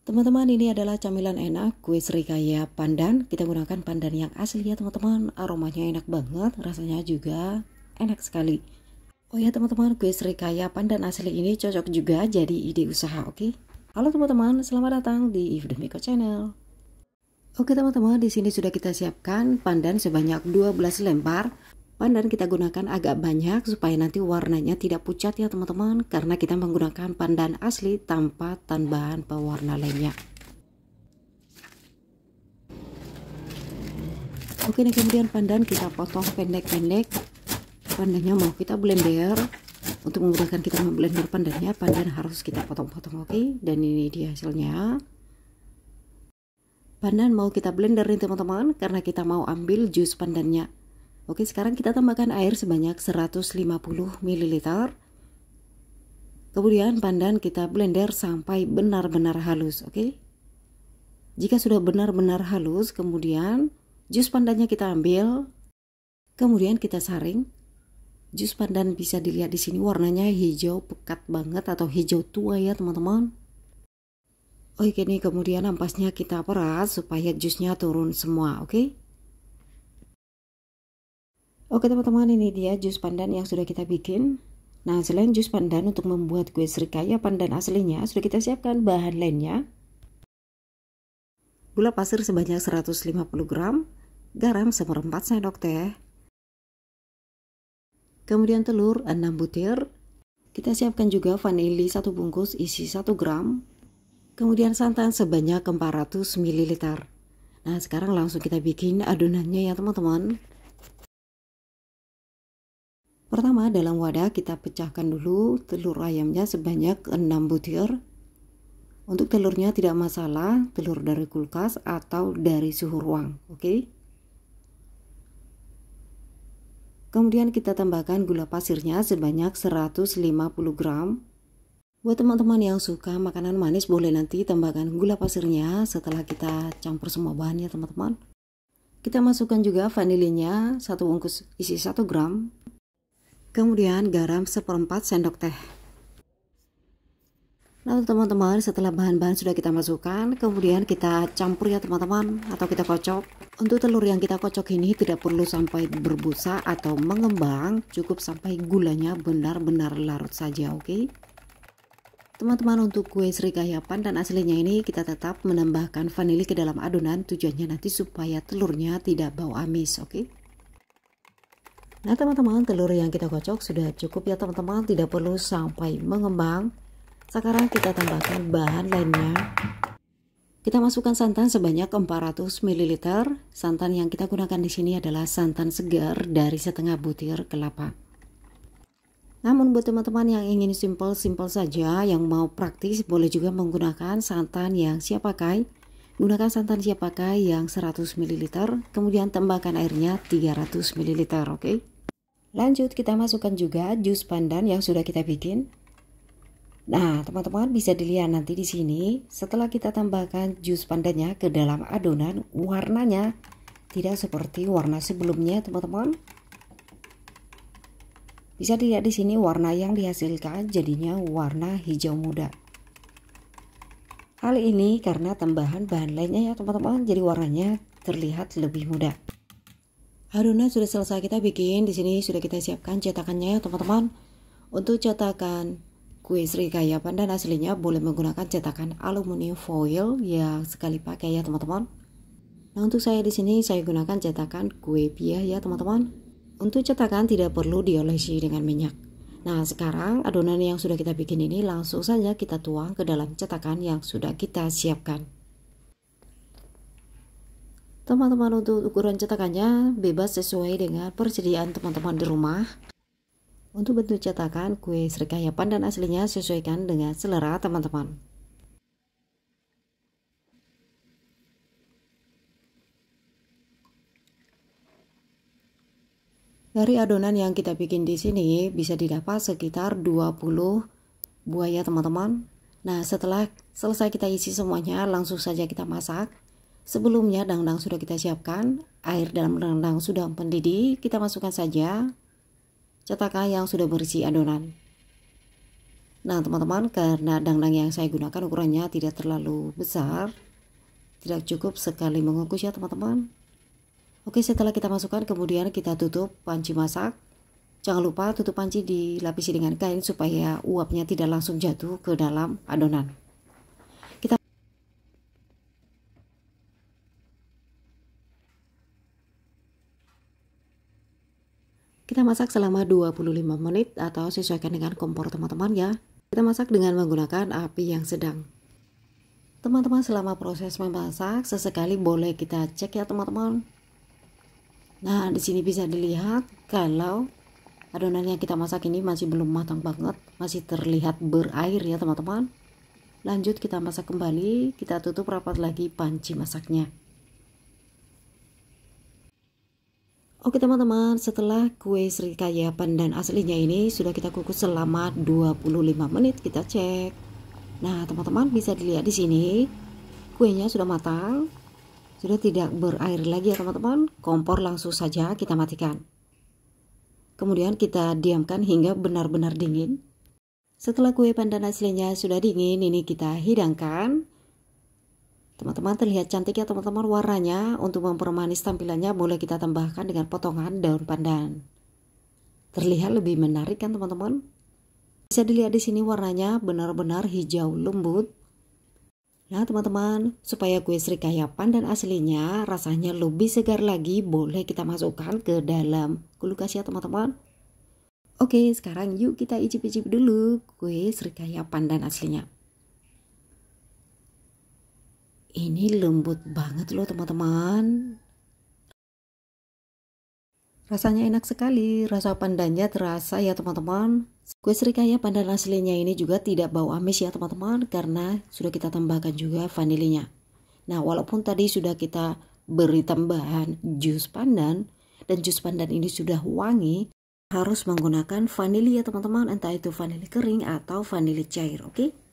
Teman-teman, ini adalah camilan enak kue serikaya pandan. Kita gunakan pandan yang asli ya teman-teman. Aromanya enak banget, rasanya juga enak sekali. Oh ya teman-teman, kue serikaya pandan asli ini cocok juga jadi ide usaha, oke? Halo teman-teman, selamat datang di Ifdemiko Channel. Oke teman-teman, di sini sudah kita siapkan pandan sebanyak 12 lembar. Pandan kita gunakan agak banyak supaya nanti warnanya tidak pucat ya teman-teman, karena kita menggunakan pandan asli tanpa tambahan pewarna lainnya. Oke, ini kemudian pandan kita potong pendek-pendek. Pandannya mau kita blender. Untuk memudahkan kita memblender pandannya, pandan harus kita potong-potong, oke? Dan ini dia hasilnya. Pandan mau kita blenderin teman-teman, karena kita mau ambil jus pandannya. Oke, sekarang kita tambahkan air sebanyak 150 ml. Kemudian pandan kita blender sampai benar-benar halus, oke? Jika sudah benar-benar halus, kemudian jus pandannya kita ambil. Kemudian kita saring. Jus pandan bisa dilihat di sini warnanya hijau pekat banget atau hijau tua ya, teman-teman. Oke, ini kemudian ampasnya kita peras supaya jusnya turun semua, oke? Oke teman-teman, ini dia jus pandan yang sudah kita bikin. Nah, selain jus pandan, untuk membuat kue serikaya pandan aslinya sudah kita siapkan bahan lainnya. Gula pasir sebanyak 150 gram, garam 1/4 sendok teh. Kemudian telur 6 butir. Kita siapkan juga vanili 1 bungkus isi 1 gram. Kemudian santan sebanyak 400 ml. Nah, sekarang langsung kita bikin adonannya ya teman-teman. Pertama, dalam wadah kita pecahkan dulu telur ayamnya sebanyak 6 butir. Untuk telurnya tidak masalah, telur dari kulkas atau dari suhu ruang, oke? Kemudian kita tambahkan gula pasirnya sebanyak 150 gram. Buat teman-teman yang suka makanan manis, boleh nanti tambahkan gula pasirnya setelah kita campur semua bahannya teman-teman. Kita masukkan juga vanilinya 1 bungkus isi 1 gram. Kemudian garam 1/4 sendok teh. Nah teman-teman, setelah bahan-bahan sudah kita masukkan, kemudian kita campur ya teman-teman, atau kita kocok. Untuk telur yang kita kocok ini tidak perlu sampai berbusa atau mengembang, cukup sampai gulanya benar-benar larut saja, oke? Teman-teman, untuk kue serikaya pandan aslinya ini kita tetap menambahkan vanili ke dalam adonan, tujuannya nanti supaya telurnya tidak bau amis, oke? Nah teman-teman, telur yang kita kocok sudah cukup ya teman-teman, tidak perlu sampai mengembang. Sekarang kita tambahkan bahan lainnya. Kita masukkan santan sebanyak 400 ml. Santan yang kita gunakan di sini adalah santan segar dari setengah butir kelapa. Namun buat teman-teman yang ingin simple saja, yang mau praktis, boleh juga menggunakan santan yang siap pakai. Gunakan santan siap pakai yang 100 ml, kemudian tambahkan airnya 300 ml, oke? Lanjut kita masukkan juga jus pandan yang sudah kita bikin. Nah, teman-teman bisa dilihat nanti di sini, setelah kita tambahkan jus pandannya ke dalam adonan, warnanya tidak seperti warna sebelumnya, teman-teman. Bisa dilihat di sini warna yang dihasilkan jadinya warna hijau muda. Hal ini karena tambahan bahan lainnya ya teman-teman, jadi warnanya terlihat lebih muda. Adonan sudah selesai kita bikin. Di sini sudah kita siapkan cetakannya ya teman-teman. Untuk cetakan kue serikaya pandan aslinya boleh menggunakan cetakan aluminium foil yang sekali pakai ya teman-teman. Nah, untuk saya di sini saya gunakan cetakan kue pia ya teman-teman. Untuk cetakan tidak perlu diolesi dengan minyak. Nah, sekarang adonan yang sudah kita bikin ini langsung saja kita tuang ke dalam cetakan yang sudah kita siapkan. Teman-teman, untuk ukuran cetakannya bebas sesuai dengan persediaan teman-teman di rumah. Untuk bentuk cetakan kue serikaya pandan aslinya sesuaikan dengan selera teman-teman. Dari adonan yang kita bikin di sini bisa didapat sekitar 20 buah ya teman-teman. Nah, setelah selesai kita isi semuanya, langsung saja kita masak. Sebelumnya dangdang sudah kita siapkan, air dalam dangdang sudah mendidih, kita masukkan saja cetakan yang sudah berisi adonan. Nah teman-teman, karena dangdang yang saya gunakan ukurannya tidak terlalu besar, tidak cukup sekali mengukus ya teman-teman. Oke, setelah kita masukkan kemudian kita tutup panci masak. Jangan lupa tutup panci dilapisi dengan kain supaya uapnya tidak langsung jatuh ke dalam adonan. Kita masak selama 25 menit atau sesuaikan dengan kompor teman-teman ya. Kita masak dengan menggunakan api yang sedang. Teman-teman, selama proses memasak sesekali boleh kita cek ya teman-teman. Nah, di sini bisa dilihat kalau adonan yang kita masak ini masih belum matang banget, masih terlihat berair ya teman-teman. Lanjut kita masak kembali, kita tutup rapat lagi panci masaknya. Oke teman-teman, setelah kue Srikaya pandan aslinya ini sudah kita kukus selama 25 menit, kita cek. Nah teman-teman, bisa dilihat di sini kuenya sudah matang, sudah tidak berair lagi ya teman-teman. Kompor langsung saja kita matikan. Kemudian kita diamkan hingga benar-benar dingin. Setelah kue pandan aslinya sudah dingin, ini kita hidangkan. Teman-teman, terlihat cantik ya teman-teman warnanya. Untuk mempermanis tampilannya boleh kita tambahkan dengan potongan daun pandan. Terlihat lebih menarik kan teman-teman? Bisa dilihat di sini warnanya benar-benar hijau lembut. Nah teman-teman, supaya kue Srikaya pandan aslinya rasanya lebih segar lagi, boleh kita masukkan ke dalam kulkas ya teman-teman. Oke, sekarang yuk kita icip-icip dulu kue Srikaya pandan aslinya. Ini lembut banget loh teman-teman. Rasanya enak sekali, rasa pandannya terasa ya teman-teman. Kue Srikaya pandan aslinya ini juga tidak bau amis ya teman-teman, karena sudah kita tambahkan juga vanilinya. Nah, walaupun tadi sudah kita beri tambahan jus pandan, dan jus pandan ini sudah wangi, harus menggunakan vanili ya teman-teman, entah itu vanili kering atau vanili cair, oke?